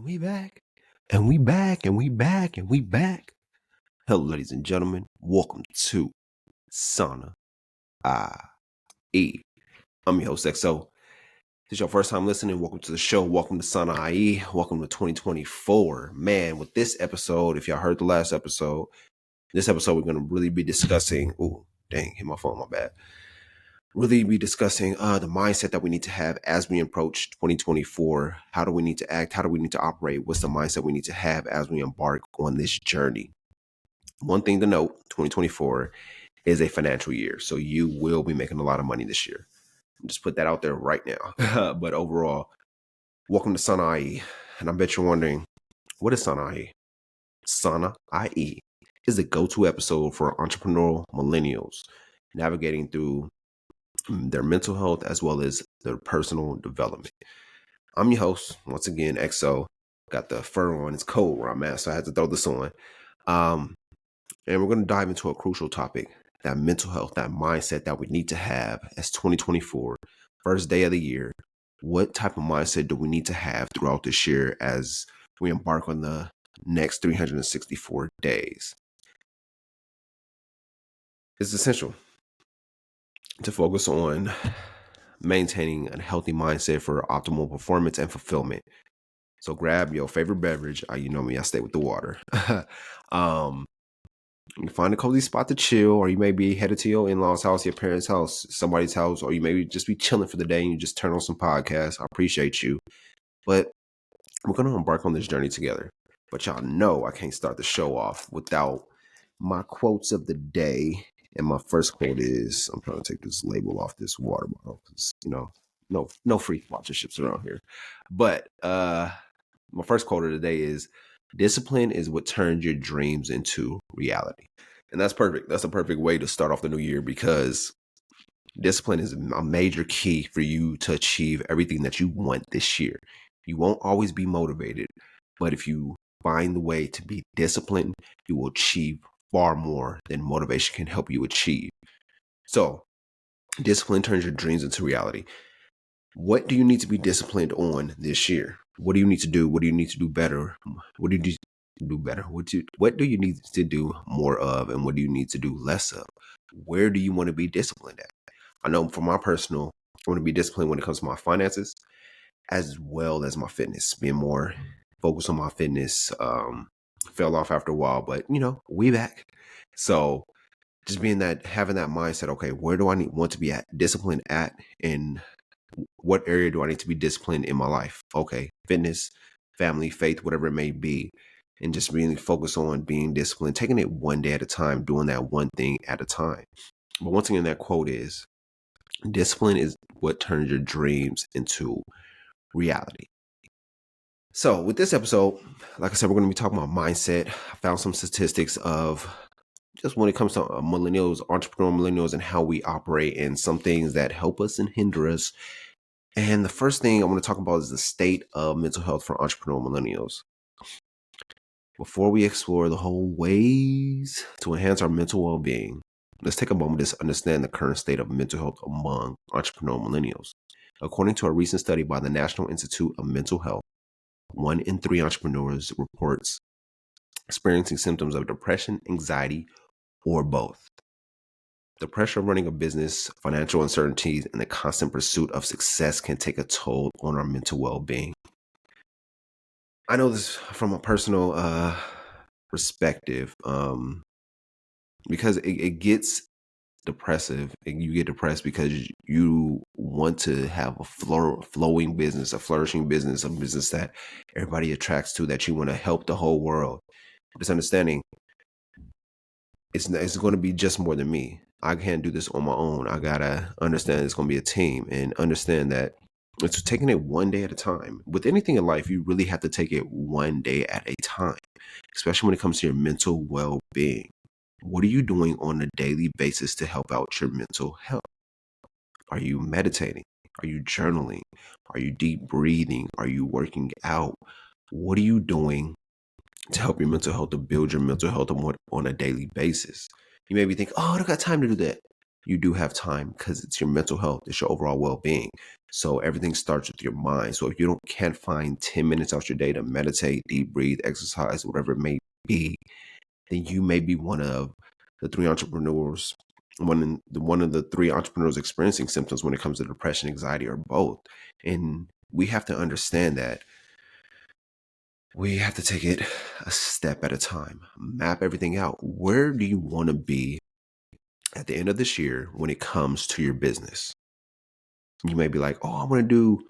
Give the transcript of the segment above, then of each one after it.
And we back. And we back. And we back. And we back. Hello, ladies and gentlemen. Welcome to Sauna IE. I'm your host, XO. If this is your first time listening, welcome to the show. Welcome to Sauna IE. Welcome to 2024. Man, with this episode, if y'all heard the last episode, this episode we're going to really be discussing. Oh, dang, hit my phone, my bad. Really be discussing the mindset that we need to have as we approach 2024. How do we need to act? How do we need to operate? What's the mindset we need to have as we embark on this journey? One thing to note, 2024 is a financial year. So you will be making a lot of money this year. Just put that out there right now. But overall, welcome to Sauna IE. And I bet you're wondering, what is Sauna IE? Sauna IE is the go-to episode for entrepreneurial millennials navigating through their mental health as well as their personal development. I'm your host, once again, XO. Got the fur on. It's cold where I'm at, so I had to throw this on. And we're going to dive into a crucial topic, that mental health, that mindset that we need to have as 2024, first day of the year. What type of mindset do we need to have throughout this year as we embark on the next 364 days? It's essential to focus on maintaining a healthy mindset for optimal performance and fulfillment. So grab your favorite beverage. You know me, I stay with the water. You find a cozy spot to chill, or you may be headed to your in-laws' house, your parents' house, somebody's house, or you may just be chilling for the day and you just turn on some podcasts. I appreciate you. But we're going to embark on this journey together. But y'all know I can't start the show off without my quotes of the day. And my first quote is, I'm trying to take this label off this water bottle because, no free sponsorships around here. But my first quote of the day is, discipline is what turns your dreams into reality. And that's perfect. That's a perfect way to start off the new year, because discipline is a major key for you to achieve everything that you want this year. You won't always be motivated, but if you find the way to be disciplined, you will achieve far more than motivation can help you achieve. So, discipline turns your dreams into reality. What do you need to be disciplined on this year? What do you need to do? What do you need to do better? What do you need to do better? What do you need to do more of? And what do you need to do less of? Where do you want to be disciplined at? I know for my personal, I want to be disciplined when it comes to my finances, as well as my fitness. Being more focused on my fitness. Fell off after a while, but we back. So just having that mindset, okay, where do I want to be disciplined at, and what area do I need to be disciplined in my life? Okay, fitness, family, faith, whatever it may be, and just really focus on being disciplined, taking it one day at a time, doing that one thing at a time. But once again, that quote is, discipline is what turns your dreams into reality. So with this episode, like I said, we're going to be talking about mindset. I found some statistics of just when it comes to millennials, entrepreneurial millennials, and how we operate, and some things that help us and hinder us. And the first thing I want to talk about is the state of mental health for entrepreneurial millennials. Before we explore the whole ways to enhance our mental well-being, let's take a moment to understand the current state of mental health among entrepreneurial millennials. According to a recent study by the National Institute of Mental Health, 1 in 3 entrepreneurs reports experiencing symptoms of depression, anxiety, or both. The pressure of running a business, financial uncertainties, and the constant pursuit of success can take a toll on our mental well-being. I know this from a personal perspective, because it gets depressive, and you get depressed because you want to have a flowing business, a flourishing business, a business that everybody attracts to, that you want to help the whole world. Just understanding it's going to be just more than me. I can't do this on my own. I gotta understand it's going to be a team, and understand that it's taking it one day at a time. With anything in life, you really have to take it one day at a time, especially when it comes to your mental well-being. What are you doing on a daily basis to help out your mental health? Are you meditating? Are you journaling? Are you deep breathing? Are you working out? What are you doing to help your mental health, to build your mental health on a daily basis? You may be thinking, oh, I don't got time to do that. you do have time because it's your mental health, it's your overall well-being. So everything starts with your mind. So if you can't find 10 minutes out your day to meditate, deep breathe, exercise, whatever it may be, then you may be one of the three entrepreneurs, one of the three entrepreneurs experiencing symptoms when it comes to depression, anxiety, or both. And we have to understand that we have to take it a step at a time, map everything out. Where do you want to be at the end of this year when it comes to your business? You may be like, oh, I want to do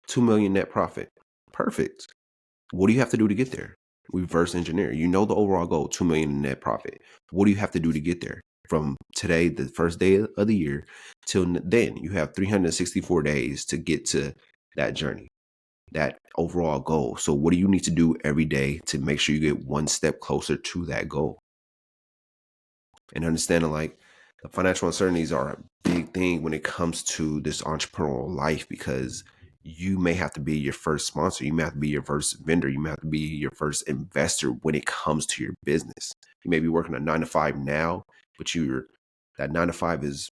2 million net profit. Perfect. What do you have to do to get there? Reverse engineer. You know the overall goal, 2 million in net profit. What do you have to do to get there? From today, the first day of the year, till then, you have 364 days to get to that journey, that overall goal. So what do you need to do every day to make sure you get one step closer to that goal? And understanding like the financial uncertainties are a big thing when it comes to this entrepreneurial life, because you may have to be your first sponsor, you may have to be your first vendor, you may have to be your first investor when it comes to your business. You may be working a 9 to 5 now, but that 9 to 5 is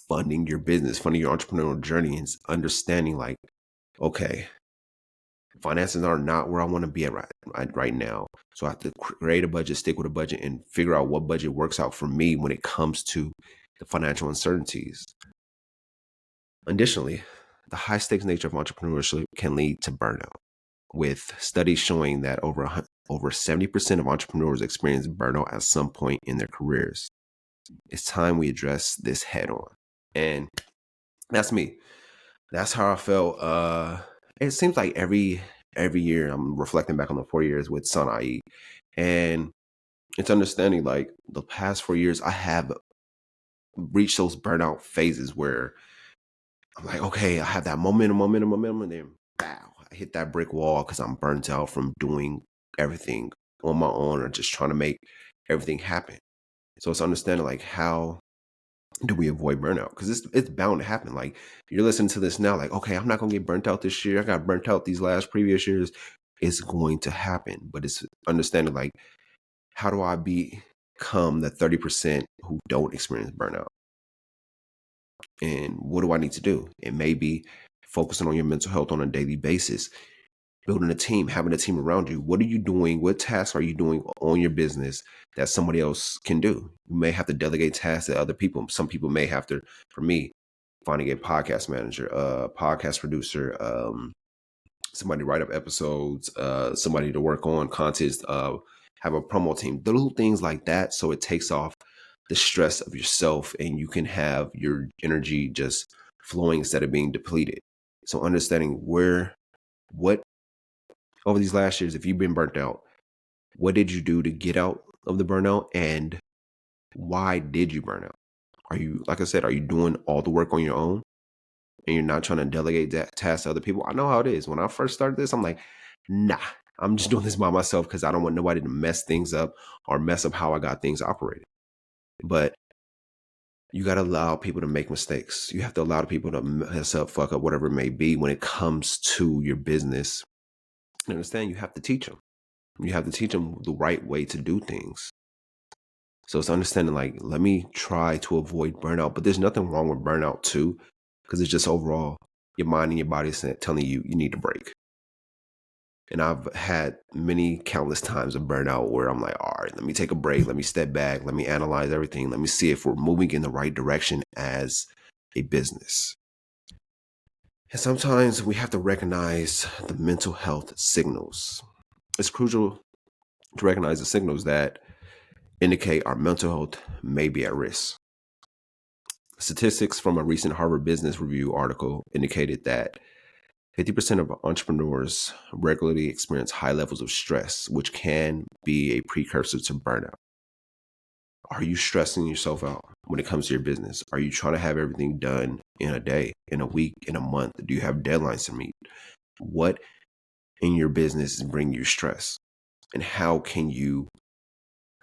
funding your business, funding your entrepreneurial journey, and understanding like, okay, finances are not where I want to be at right now. So I have to create a budget, stick with a budget, and figure out what budget works out for me when it comes to the financial uncertainties. Additionally, the high stakes nature of entrepreneurship can lead to burnout, with studies showing that over 70% of entrepreneurs experience burnout at some point in their careers. It's time we address this head on. And that's me. That's how I felt. It seems like every year I'm reflecting back on the 4 years with Sanae, and it's understanding like the past 4 years I have reached those burnout phases where I'm like, okay, I have that momentum, and then bow, I hit that brick wall because I'm burnt out from doing everything on my own or just trying to make everything happen. So it's understanding like how do we avoid burnout? Because it's bound to happen. Like you're listening to this now, like, okay, I'm not gonna get burnt out this year. I got burnt out these last previous years. It's going to happen. But it's understanding like how do I become the 30% who don't experience burnout? And what do I need to do? It may be focusing on your mental health on a daily basis, building a team, having a team around you. What are you doing? What tasks are you doing on your business that somebody else can do? You may have to delegate tasks to other people. Some people may have to, for me, finding a podcast manager, a podcast producer, somebody to write up episodes, somebody to work on content, have a promo team, the little things like that. So it takes off the stress of yourself and you can have your energy just flowing instead of being depleted. So understanding what over these last years, if you've been burnt out, what did you do to get out of the burnout and why did you burn out? Are you, like I said, are you doing all the work on your own and you're not trying to delegate that task to other people? I know how it is. When I first started this, I'm like, nah, I'm just doing this by myself because I don't want nobody to mess things up or mess up how I got things operated. But you got to allow people to make mistakes. You have to allow people to mess up, fuck up, whatever it may be when it comes to your business. You understand? You have to teach them. You have to teach them the right way to do things. So it's understanding like, let me try to avoid burnout, but there's nothing wrong with burnout too, because it's just overall your mind and your body is telling you you need a break. And I've had many countless times of burnout where I'm like, all right, let me take a break. Let me step back. Let me analyze everything. Let me see if we're moving in the right direction as a business. And sometimes we have to recognize the mental health signals. It's crucial to recognize the signals that indicate our mental health may be at risk. Statistics from a recent Harvard Business Review article indicated that 50% of entrepreneurs regularly experience high levels of stress, which can be a precursor to burnout. Are you stressing yourself out when it comes to your business? Are you trying to have everything done in a day, in a week, in a month? Do you have deadlines to meet? What in your business is bringing you stress? And how can you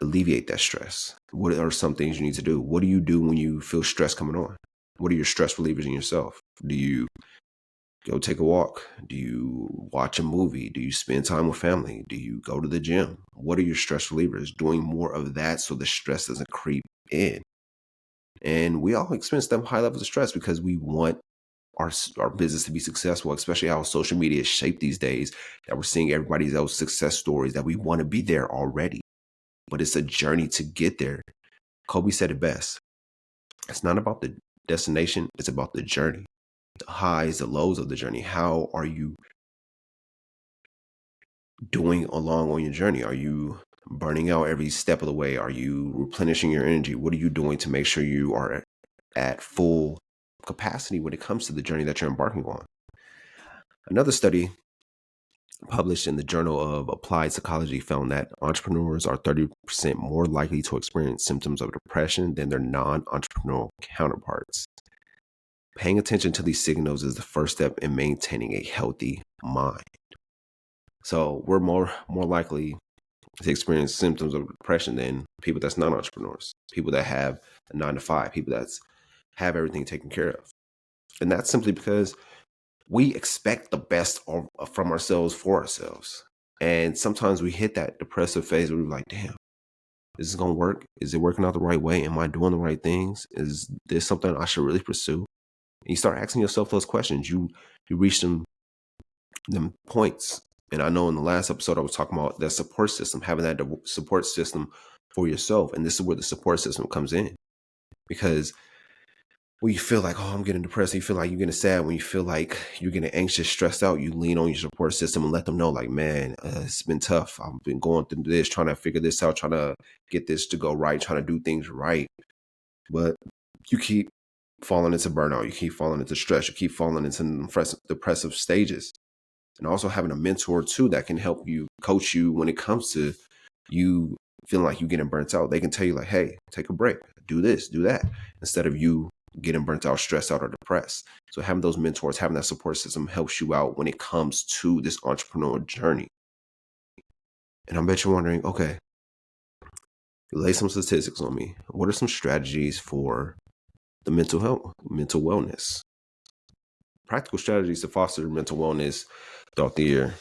alleviate that stress? What are some things you need to do? What do you do when you feel stress coming on? What are your stress relievers in yourself? Do you go take a walk? Do you watch a movie? Do you spend time with family? Do you go to the gym? What are your stress relievers? Doing more of that so the stress doesn't creep in. And we all experience them high levels of stress because we want our business to be successful, especially how social media is shaped these days, that we're seeing everybody else's success stories, that we want to be there already. But it's a journey to get there. Kobe said it best. It's not about the destination, it's about the journey, the highs, the lows of the journey. How are you doing along on your journey? Are you burning out every step of the way? Are you replenishing your energy? What are you doing to make sure you are at full capacity when it comes to the journey that you're embarking on? Another study published in the Journal of Applied Psychology found that entrepreneurs are 30% more likely to experience symptoms of depression than their non-entrepreneurial counterparts. Paying attention to these signals is the first step in maintaining a healthy mind. So we're more likely to experience symptoms of depression than people that's not entrepreneurs, people that have a 9 to 5, people that have everything taken care of. And that's simply because we expect the best from ourselves for ourselves. And sometimes we hit that depressive phase where we're like, damn, is this going to work? Is it working out the right way? Am I doing the right things? Is this something I should really pursue? And you start asking yourself those questions. You reach them points. And I know in the last episode, I was talking about that support system, having that support system for yourself. And this is where the support system comes in. Because when you feel like, oh, I'm getting depressed, you feel like you're getting sad, when you feel like you're getting anxious, stressed out, you lean on your support system and let them know, like, man, it's been tough. I've been going through this, trying to figure this out, trying to get this to go right, trying to do things right. But you keep falling into burnout. You keep falling into stress. You keep falling into depressive stages. And also having a mentor, too, that can help you, coach you when it comes to you feeling like you're getting burnt out. They can tell you, like, hey, take a break, do this, do that, instead of you getting burnt out, stressed out, or depressed. So having those mentors, having that support system helps you out when it comes to this entrepreneurial journey. And I bet you're wondering, okay, lay some statistics on me. What are some strategies for the mental health, mental wellness? Practical strategies to foster mental wellness throughout the year.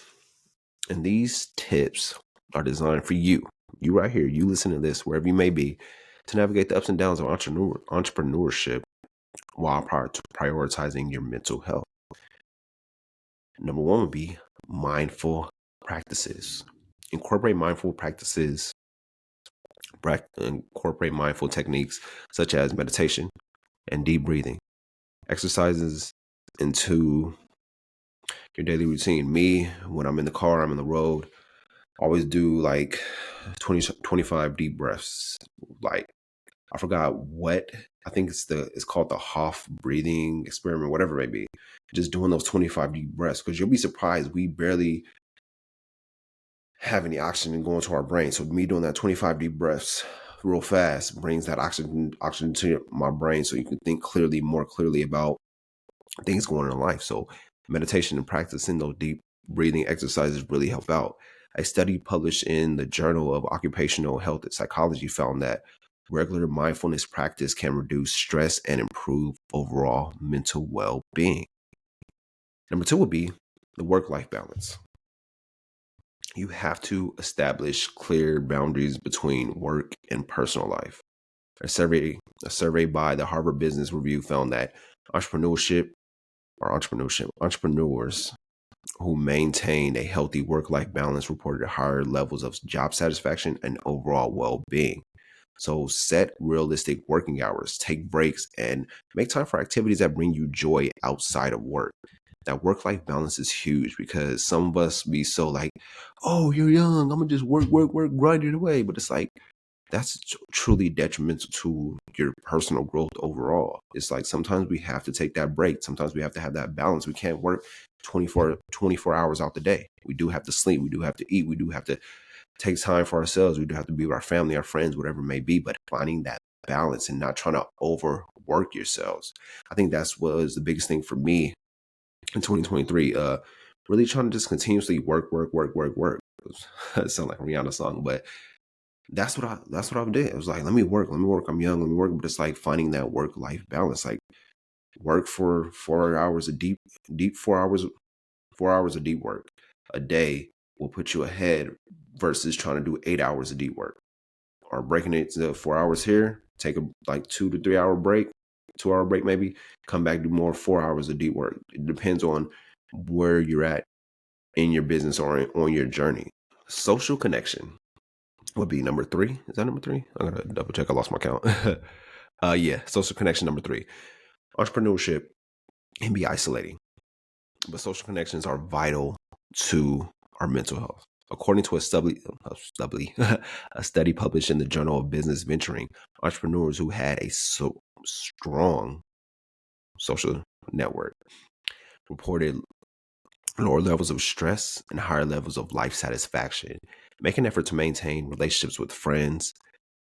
And these tips are designed for you right here, you listen to this, wherever you may be, to navigate the ups and downs of entrepreneurship while prioritizing your mental health. Number one would be mindful practices. Incorporate mindful practices, incorporate mindful techniques such as meditation and deep breathing, exercises into your daily routine. Me, when I'm in the car, I'm on the road, always do like 25 deep breaths. Like, I forgot what, I think it's called the Hoff breathing experiment, whatever it may be. Just doing those 25 deep breaths, because you'll be surprised, we barely have any oxygen going to our brain. So me doing that 25 deep breaths real fast brings that oxygen to my brain, so you can think more clearly about things going on in life. So meditation and practicing those deep breathing exercises really help out. A study published in the Journal of Occupational Health and Psychology found that regular mindfulness practice can reduce stress and improve overall mental well-being. Number two would be the work-life balance. You have to establish clear boundaries between work and personal life. A survey by the Harvard Business Review found that entrepreneurs who maintained a healthy work-life balance reported higher levels of job satisfaction and overall well-being. So set realistic working hours, take breaks, and make time for activities that bring you joy outside of work. That work-life balance is huge, because some of us be so like, oh, you're young, I'm gonna just work, grind it away. But it's like, that's truly detrimental to your personal growth overall. It's like, sometimes we have to take that break. Sometimes we have to have that balance. We can't work 24 hours out the day. We do have to sleep. We do have to eat. We do have to take time for ourselves. We do have to be with our family, our friends, whatever it may be, but finding that balance and not trying to overwork yourselves. I think that's what was the biggest thing for me in 2023. Really trying to just continuously work. It sounds like a Rihanna song, but that's what I did. It was like, let me work. I'm young, let me work. But it's like finding that work-life balance. Like, work for 4 hours of deep 4 hours of deep work a day will put you ahead versus trying to do 8 hours of deep work, or breaking it to 4 hours here, take a like 2 to 3 hour break, 2 hour break maybe, come back, do more 4 hours of deep work. It depends on where you're at in your business or on your journey. Social connection would be number 3. Is that number 3? I'm gonna double check. I lost my count. Yeah, social connection number 3. Entrepreneurship can be isolating, but social connections are vital to our mental health. According to a study published in the Journal of Business Venturing, entrepreneurs who had a strong social network reported lower levels of stress and higher levels of life satisfaction. Make an effort to maintain relationships with friends,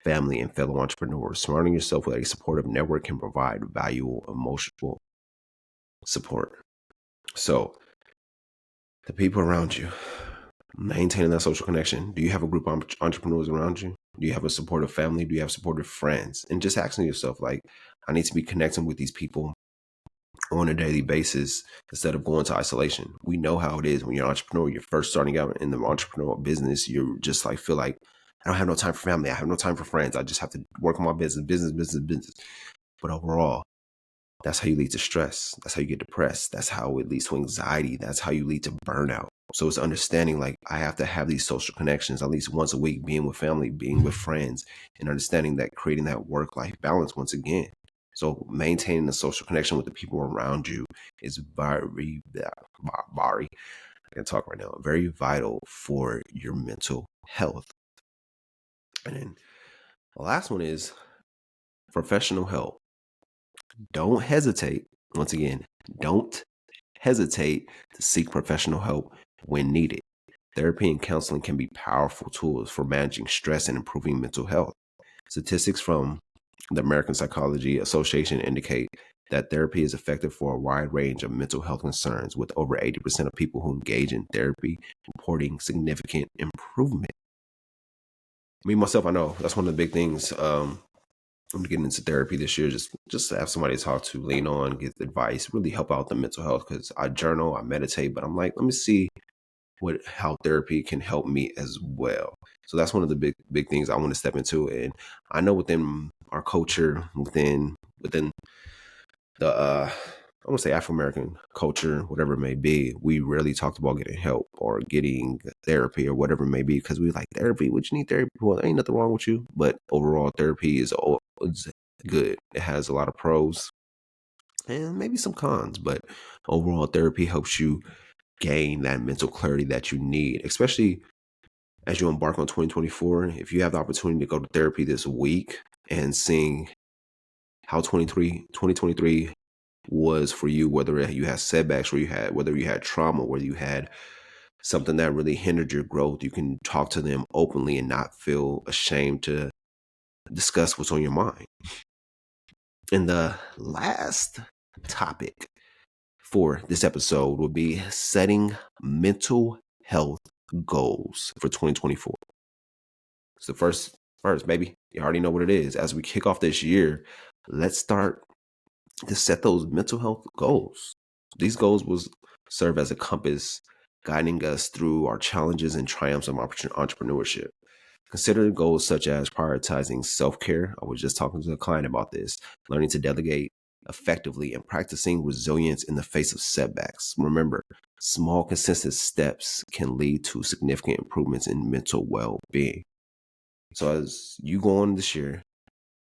family, and fellow entrepreneurs. Surrounding yourself with a supportive network can provide valuable emotional support. So, the people around you, maintaining that social connection. Do you have a group of entrepreneurs around you? Do you have a supportive family? Do you have supportive friends? And just asking yourself, like, I need to be connecting with these people on a daily basis instead of going to isolation. We know how it is when you're an entrepreneur, you're first starting out in the entrepreneurial business. You just like feel like, I don't have no time for family. I have no time for friends. I just have to work on my business. But overall, that's how you lead to stress. That's how you get depressed. That's how it leads to anxiety. That's how you lead to burnout. So it's understanding like I have to have these social connections at least once a week, being with family, being with friends, and understanding that creating that work-life balance once again. So maintaining the social connection with the people around you is very, I can talk right now, very vital for your mental health. And then the last one is professional help. Don't hesitate. Once again, don't hesitate to seek professional help when needed. Therapy and counseling can be powerful tools for managing stress and improving mental health. Statistics from the American Psychology Association indicate that therapy is effective for a wide range of mental health concerns, with over 80% of people who engage in therapy reporting significant improvement. Me, myself, I know that's one of the big things. I'm getting into therapy this year, just to have somebody to talk to, lean on, get advice, really help out the mental health, because I journal, I meditate, but I'm like, let me see how therapy can help me as well. So that's one of the big things I want to step into. And I know within our culture, within the I want to say Afro-American culture, whatever it may be, we rarely talked about getting help or getting therapy or whatever it may be, because we like therapy. What you need therapy for? There ain't nothing wrong with you. But overall, therapy is good. It has a lot of pros and maybe some cons, but overall, therapy helps you gain that mental clarity that you need, especially as you embark on 2024. If you have the opportunity to go to therapy this week and seeing how 2023 was for you, whether you had setbacks, whether you had trauma, whether you had something that really hindered your growth, you can talk to them openly and not feel ashamed to discuss what's on your mind. And the last topic for this episode will be setting mental health goals for 2024. It's the first, baby. You already know what it is. As we kick off this year, let's start to set those mental health goals. These goals will serve as a compass guiding us through our challenges and triumphs of entrepreneurship. Consider goals such as prioritizing self-care. I was just talking to a client about this, learning to delegate effectively, and practicing resilience in the face of setbacks. Remember, small, consistent steps can lead to significant improvements in mental well-being. So as you go on this year,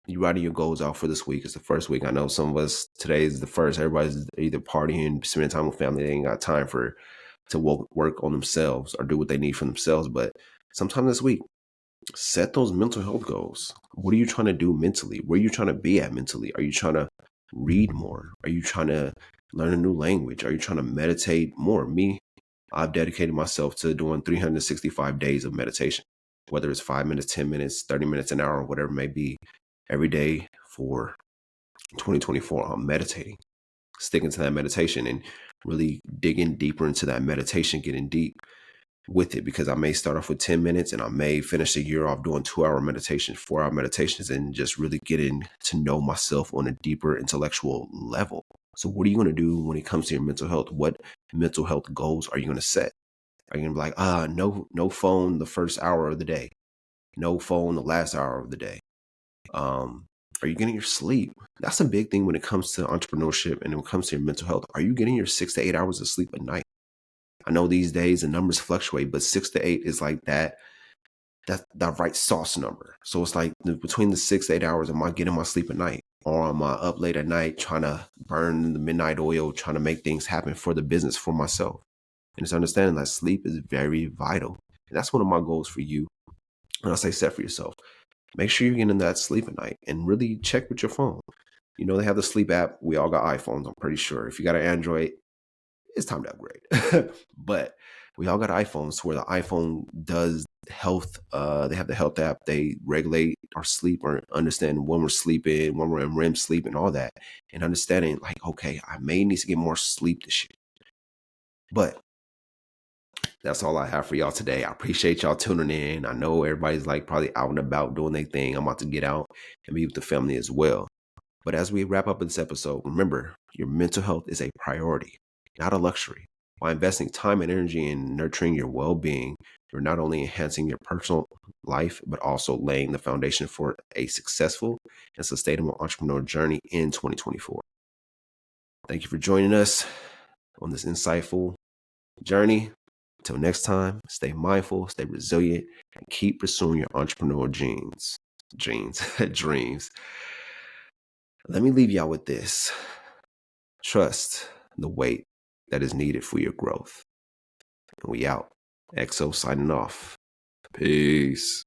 you writing your goals out for this week. It's the first week. I know some of us, today is the first. Everybody's either partying, spending time with family. They ain't got time to work on themselves or do what they need for themselves. But sometime this week, set those mental health goals. What are you trying to do mentally? Where are you trying to be at mentally? Are you trying to read more? Are you trying to learn a new language? Are you trying to meditate more? Me, I've dedicated myself to doing 365 days of meditation, whether it's 5 minutes, 10 minutes, 30 minutes, an hour, whatever it may be. Every day for 2024, I'm meditating, sticking to that meditation and really digging deeper into that meditation, getting deep with it, because I may start off with 10 minutes and I may finish the year off doing 2-hour meditation, 4-hour meditations, and just really getting to know myself on a deeper intellectual level. So what are you going to do when it comes to your mental health? What mental health goals are you going to set? Are you going to be like, no phone the first hour of the day, no phone the last hour of the day? Are Are you getting your sleep? That's a big thing when it comes to entrepreneurship and when it comes to your mental health. Are you getting your 6 to 8 hours of sleep at night? I know these days the numbers fluctuate, but 6 to 8 is like that right sauce number. So it's like between the 6 to 8 hours, am I getting my sleep at night? Or am I up late at night trying to burn the midnight oil, trying to make things happen for the business, for myself? And it's understanding that sleep is very vital. And that's one of my goals for you. When I say set for yourself, make sure you're getting that sleep at night and really check with your phone. You know, they have the sleep app. We all got iPhones, I'm pretty sure. If you got an Android, it's time to upgrade. But we all got iPhones where the iPhone does health. They have the health app. They regulate our sleep or understand when we're sleeping, when we're in REM sleep and all that. And understanding like, okay, I may need to get more sleep this year. But that's all I have for y'all today. I appreciate y'all tuning in. I know everybody's like probably out and about doing their thing. I'm about to get out and be with the family as well. But as we wrap up this episode, remember your mental health is a priority, not a luxury. By investing time and energy in nurturing your well being, you're not only enhancing your personal life, but also laying the foundation for a successful and sustainable entrepreneurial journey in 2024. Thank you for joining us on this insightful journey. Until next time, stay mindful, stay resilient, and keep pursuing your entrepreneurial dreams. Let me leave y'all with this. Trust the wait that is needed for your growth. And we out. XO signing off. Peace.